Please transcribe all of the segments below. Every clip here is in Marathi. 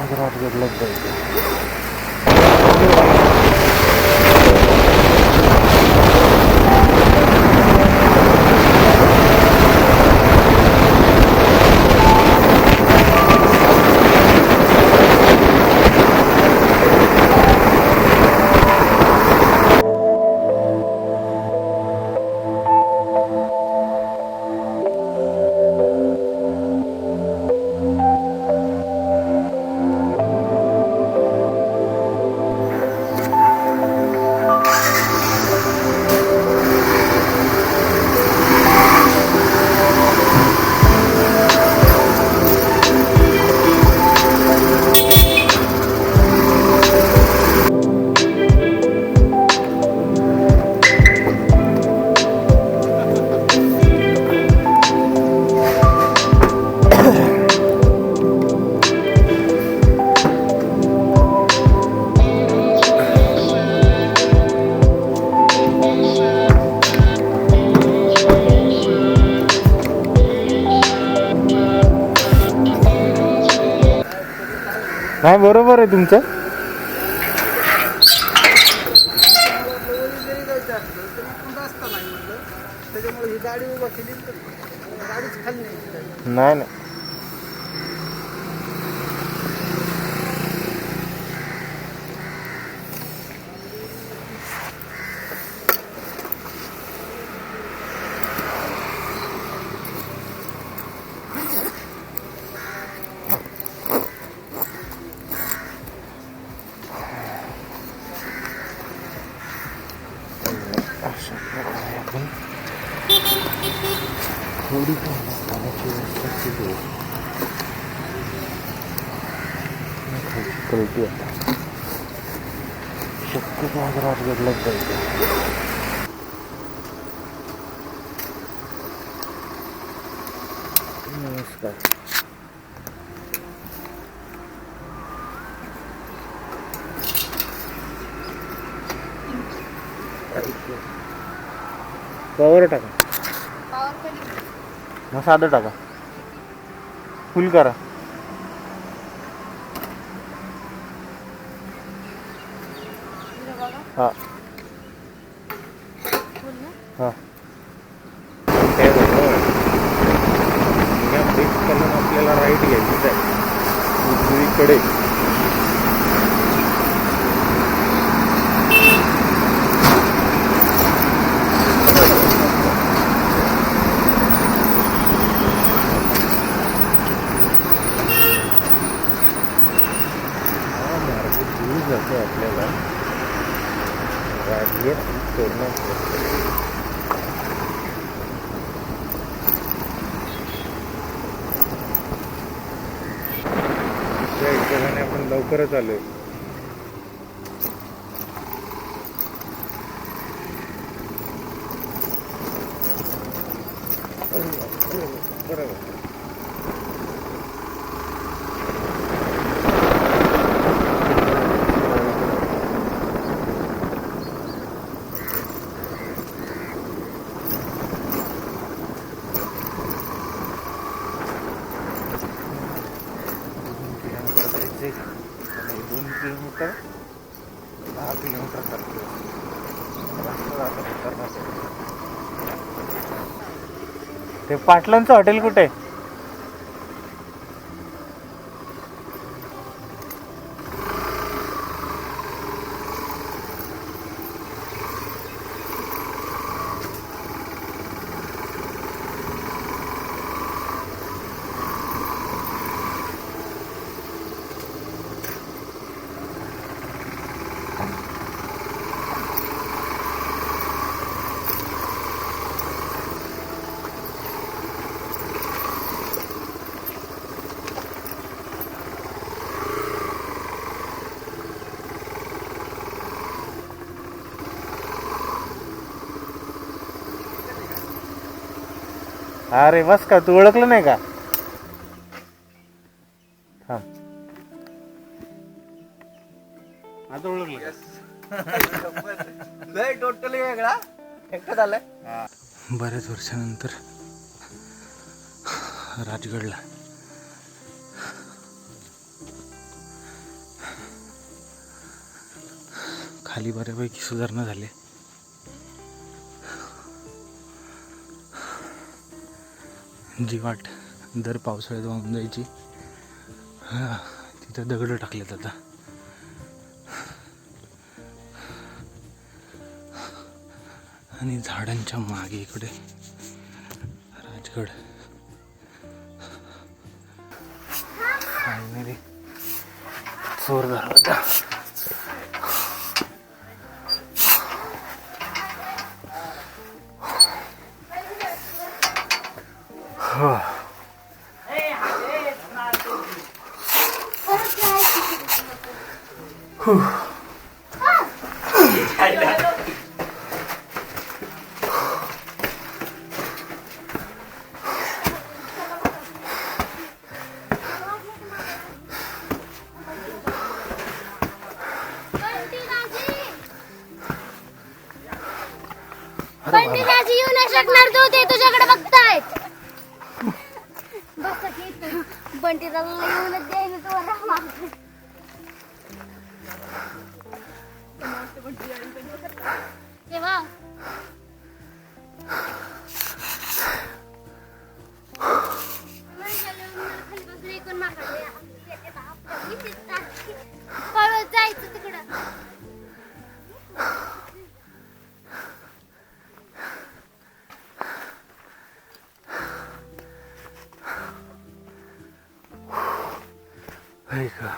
आज राजगडला जायचं. नाही बरोबर आहे तुमचं. नाही नाही थोडी पाण्याची व्यवस्था केली कळती आता. शक्यतो आज राजगडलाच जायचं. नमस्कार. पावर टाका. मग साधं टाका. फुल करा. हां हां या ब्रेक करून आपल्याला राईट घ्यायचं आहे उजवीकडे. जातो आपल्याला राजगड सोडण्यात. त्या हिशोबाने आपण लवकरच आलोय. बरोबर. आणि 2 किलोमीटर 10 किलोमीटर करतो. ते पाटलांचं हॉटेल कुठे? अरे बस का, तू ओळखलं नाही का? थांब, आता ओळखलं का? टोटली वेगळा एकटा झालाय. बऱ्याच वर्षानंतर राजगडला खाली बऱ्यापैकी सुधारणा झाली. जी वाट दर पावसाळ्यात वाहून जायची तिथं दगड टाकलेत आता. आणि झाडांच्या मागे इकडे राजगड. फायनली चोर दरवाजा. पंडिताजी येऊ नाही शकणार, तू ते तुझ्याकडे बघतायत. पंडिताला येऊनच द्यायला तू राहा. तेव्हा पळत जायचं तिकडं. आहे का?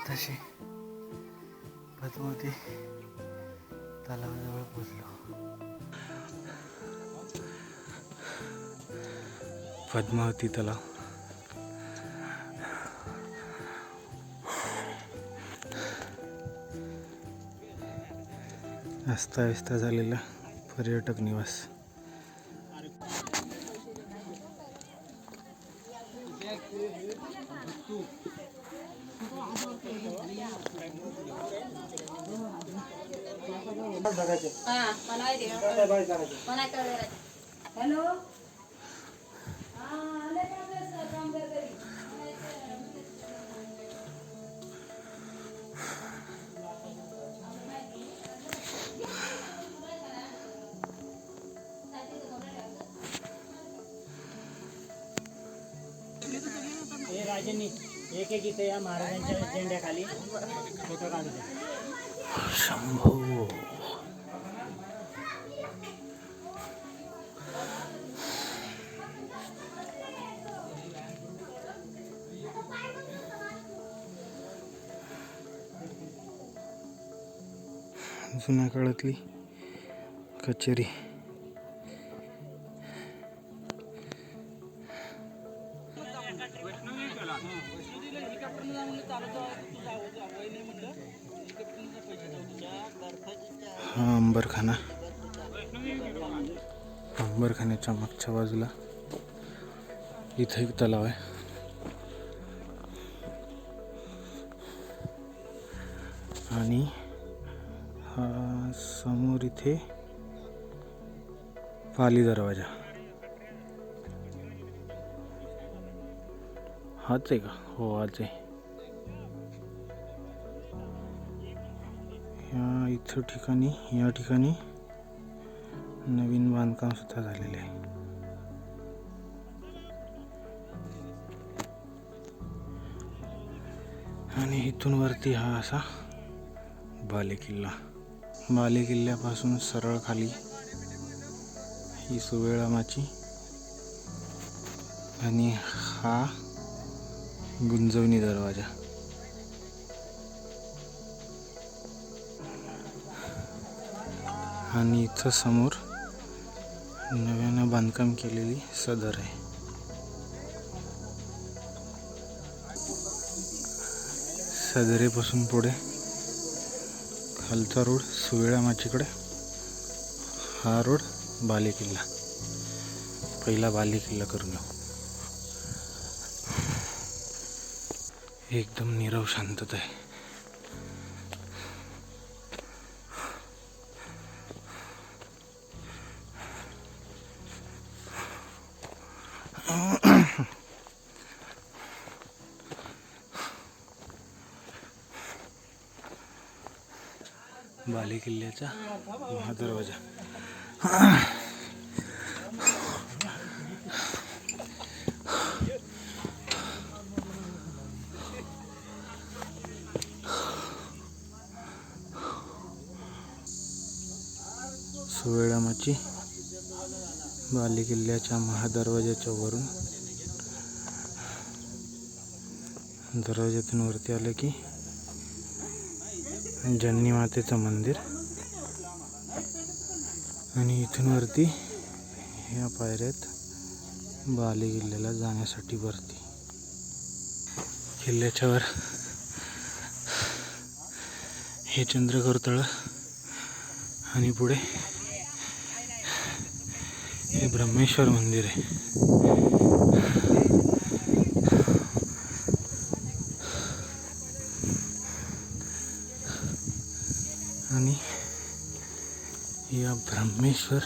तशी पद्मावती तलावाजवळ पोचलो. पद्मावती तलाव अस्ताव्यस्त झालेला पर्यटक निवास. हॅलो. राजांनी एक एक इथे या महाराजांच्या झेंड्याखाली फोटो काढू दे. शंभो. जुन्या काळातली कचेरी. हा अंबरखाना. अंबरखान्याच्या मागच्या बाजूला इथे एक तलाव आहे. आणि हा समोर इथे पाली दरवाजा. हाच आहे का? हो हाच आहे. या ठिकाणी नवीन बांधकाम सुद्धा झालेले आहे. आणि इथून वरती हा असा बालेकिल्ला. बालेकिल्ल्यापासून सरळ खाली ही सुवेळामाची आणि हा गुंजवणी दरवाजा. आणि इथं समोर नव्यानं बांधकाम केलेली सदर आहे. सदरेपासून पुढे खालचा रोड सुवेळामाचीकडे, हा रोड बालेकिल्ला. पहिला बालेकिल्ला करून घेऊ. एकदम नीरव शांतता आहे. बाले किल्ल्याचा महादरवाजा. सुवेळामाची बाले किल्ल्याच्या महादरवाजाच्या वरून दरवाज्यातून वरती आलं की जन्नी मातेचं मंदिर आणि इथून वरती ह्या पायऱ्यात बाले किल्ल्याला जाण्यासाठी वरती. किल्ल्याच्या वर हे चंद्रकोर तळ आणि पुढे हे ब्रह्मेश्वर मंदिर आहे. आणि या ब्रह्मेश्वर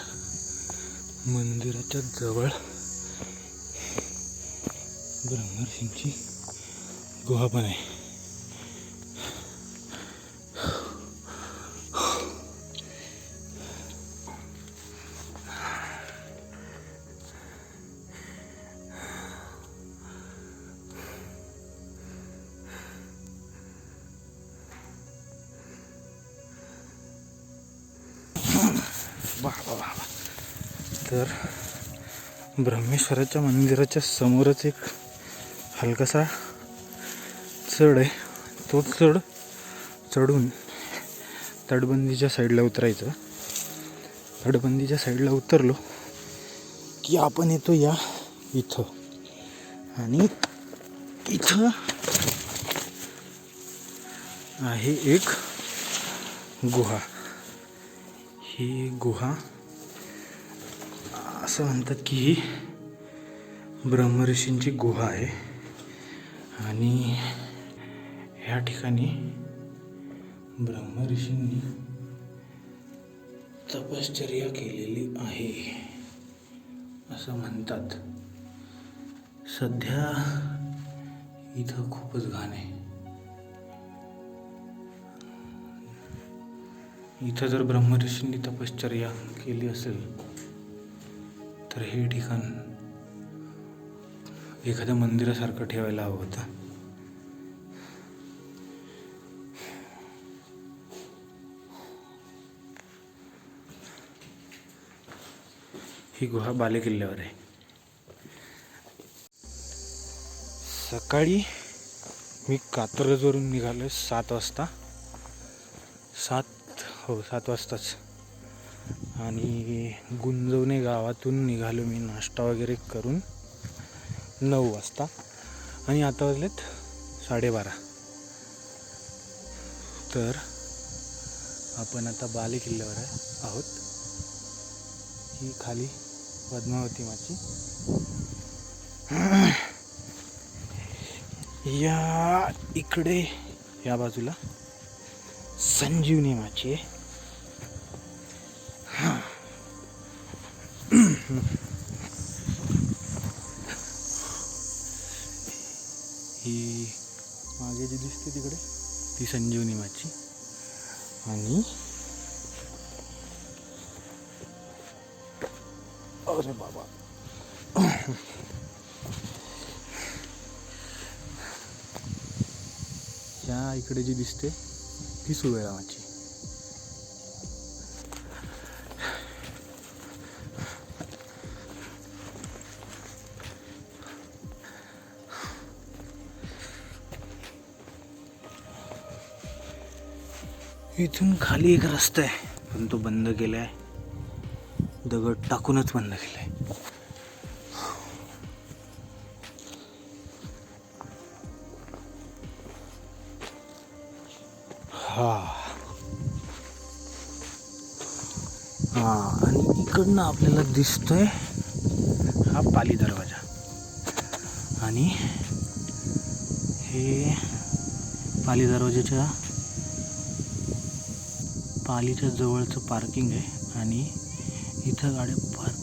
मंदिराच्या जवळ ब्रह्मर्षींची गुहा पण आहे. तर ब्रह्मेश्वराच्या मंदिराच्या समोरच एक हलकासा चढ आहे. तो चढून तटबंदीच्या साईडला उतरायचं. तटबंदीच्या साईडला उतरलो की आपण येतो या इथं. आणि इथं आहे एक गुहा. ही गुहा असं म्हणतात की ही ब्रह्मर्षींची गुहा आहे. आणि ह्या ठिकाणी ब्रह्मर्षींनी तपश्चर्या केलेली आहे असं म्हणतात. सध्या इथं खूपच घाण आहे. इथं जर ब्रह्मर्षींनी तपश्चर्या केली असेल तर हे ठिकाण एखाद्या मंदिरासारखं ठेवायला हवं होतं. ही गुहा बाले किल्ल्यावर आहे. सकाळी मी कात्रजवरून निघालो 7 वाजता. 7 वाजताच. आणि गुंजवणे गावातून निघालो मी नाश्ता वगैरे करून 9 वाजता. आणि आता वाजलेत 12:30. तर आपण आता बाले किल्ल्यावर आहोत. ही खाली पद्मावती माची. या इकडे या बाजूला संजीवनी माची आहे. ही मागे जी दिसते तिकडे ती संजीवनी माची. आणि अरे बाबा या इकडे जी दिसते ती सुवेळामाची. इथून खाली एक रस्ता आहे पण तो बंद केलाय. दगड टाकूनच बंद केलाय. आणि इकडनं आपल्याला दिसतोय हा पाली दरवाजा. आणि हे पाली दरवाजाच्या पालीच्या जवळचं पार्किंग आहे आणि इथं गाड्या पार्क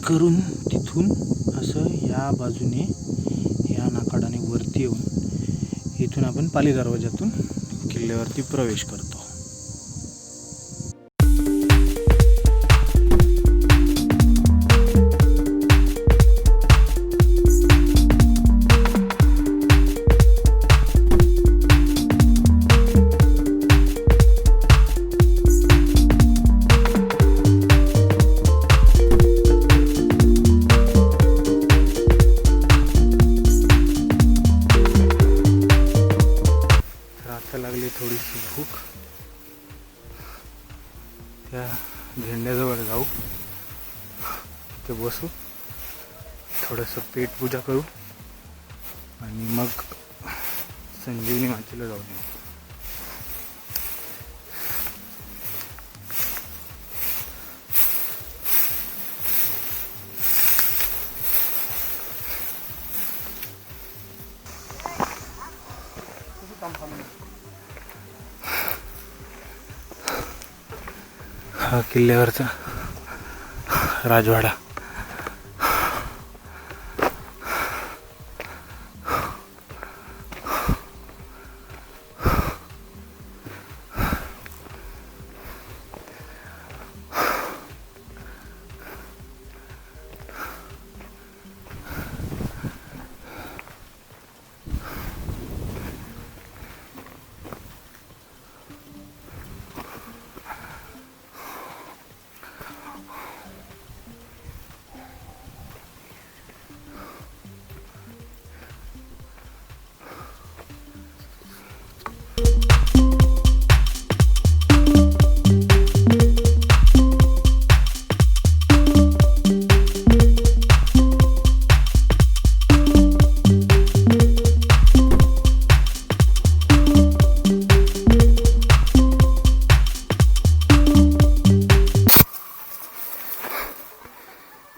करून तिथून असं या बाजूने या नाकाडाने वरती येऊन इथून आपण पाली दरवाजातून किल्ल्यावरती प्रवेश करतो. लागली थोडीशी भूक, त्या झेंड्याजवळ जाऊ, ते बसू, थोडंसं पेट पूजा करू आणि मग संजीवनी मातेला जाऊन येऊ. हा किल्ल्यावरचा राजवाडा.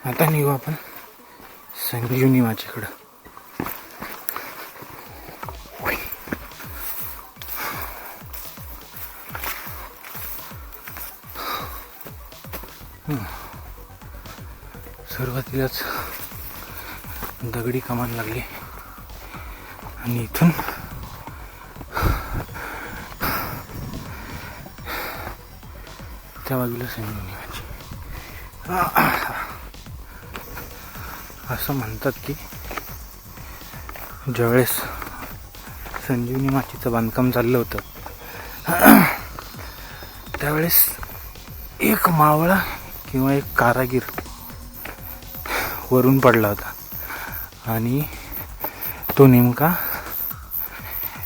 आता निघू आपण संजीवनी माचीकडं. सुरुवातीलाच दगडी कमान लागली आणि इथून त्या बाजूला संजीवनी माची. असं म्हणतात की ज्यावेळेस संजीवनी माचीचं बांधकाम चाललं होतं त्यावेळेस एक मावळा किंवा एक कारागीर वरून पडला होता आणि तो नेमका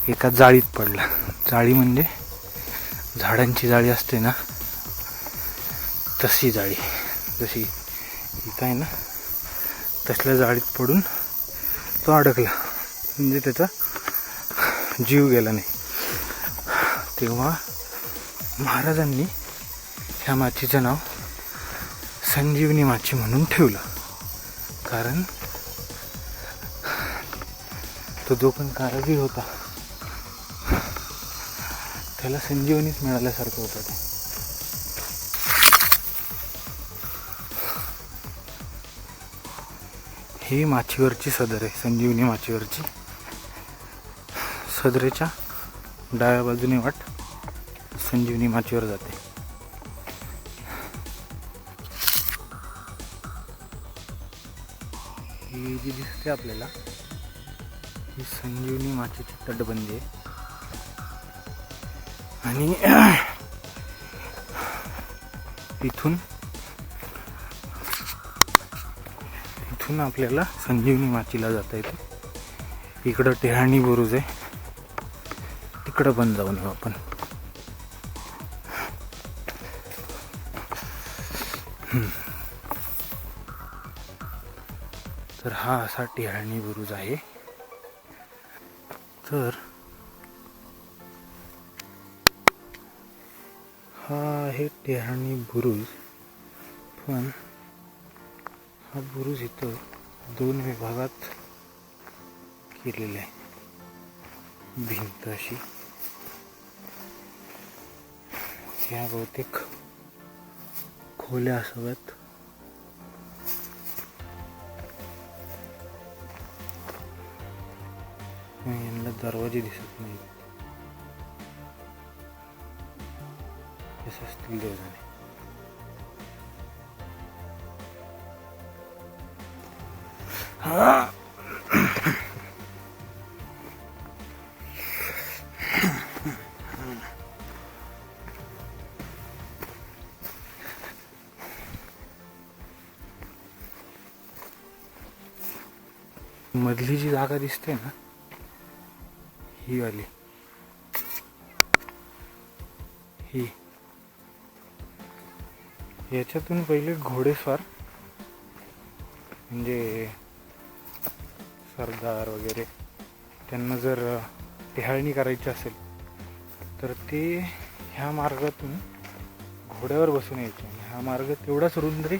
एका जाळीत पडला. जाळी म्हणजे झाडांची जाळी असते ना, तशी जाळी, जशी इथं आहे ना, तसल्या जाळीत पडून तो अडकला. म्हणजे त्याचा जीव गेला नाही. तेव्हा महाराजांनी ह्या माचीचं नाव संजीवनी माची म्हणून ठेवलं. कारण तो जो पण कारागीर होता त्याला संजीवनीच मिळाल्यासारखं होतं ते. ही माचीवरची सदर आहे, संजीवनी माचीवरची. सदरेच्या डाव्या बाजूने वाट संजीवनी माचीवर जाते. ही जी दिसते आपल्याला ही संजीवनी माचीची तटबंदी आहे. आणि इथून आपल्याला संजीवनी माचीला जाता येते. इकडं टेहाणी बुरुज आहे, तिकडं पण जाऊन येऊ आपण. तर हा असा टेहाणी बुरुज आहे. तर हा आहे टेहाणी बुरुज. पण हा बुरुज इथं 2 विभागात केलेले आहे भिंत अशी. ह्या बहुतेक खोल्या असाव्यात. यांना दरवाजे दिसत नाहीत. कसे असतील देव जाणे. मधली जी जागा दिसते ना ही वाली, ही याच्यातून पहिले घोडेस्वार म्हणजे सरदार वगैरे त्यांना जर टेहाळणी करायची असेल तर ते ह्या मार्गातून घोड्यावर बसून यायचे. हा मार्ग तेवढाच रुंद आहे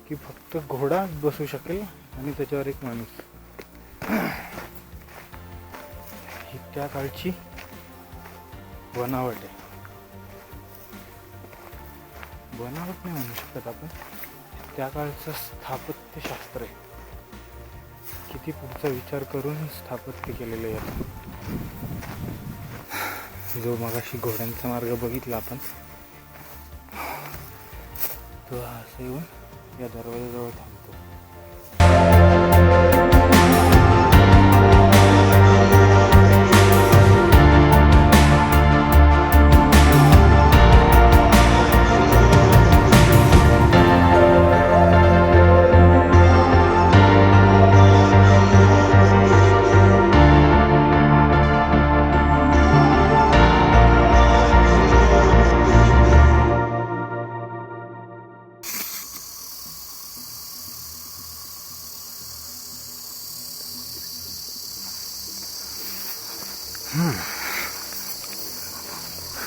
की फक्त घोडा बसू शकेल आणि त्याच्यावर एक माणूस. ही त्या काळची बनावट आहे. बनावट नाही म्हणू शकत आपण, त्या काळचं स्थापत्यशास्त्र आहे. किती पुढचा विचार करून स्थापत्य केलेलं आहे. जो मगाशी घोड्यांचा मार्ग बघितला आपण तो असं येऊन या दरवाजाजवळ थांबतो.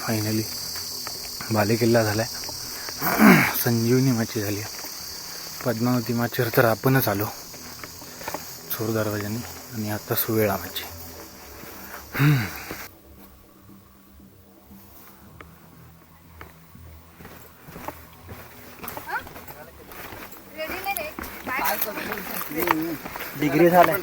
फायनली बालेकिल्ला झालाय. संजीवनी माची झाली. पद्मावती माचीवर तर आपणच आलो चोर दरवाजाने आणि आता सुवेळा माची. डिग्री झाल्या.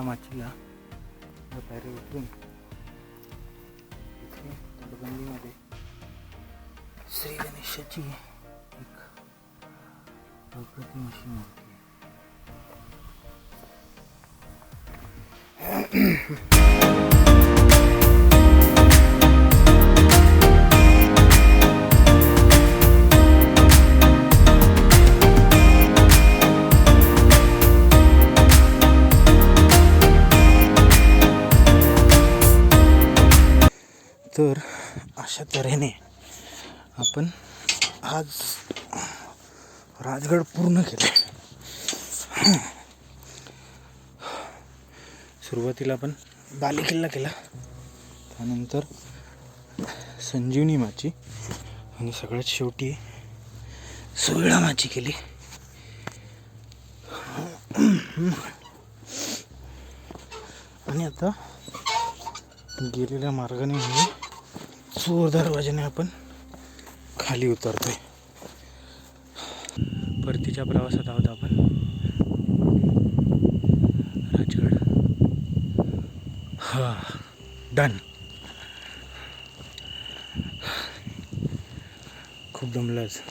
माचीला पायरी उतरून इथे तटबंदीमध्ये श्री गणेशाची एक अप्रतिम अशी मूर्ती तर अशा तऱ्हेने आपण आज राजगड पूर्ण केले. सुरुवातीला आपण बालेकिल्ला केला, त्यानंतर संजीवनी माची आणि सगळ्यात शेवटी सोयळा माची केली. आणि आता गेलेल्या मार्गाने म्हणजे चोर दरवाजाने आपण खाली उतरतोय. परतीच्या प्रवासात आहोत आपण. राजगड. हा डन. खूप दमलाच.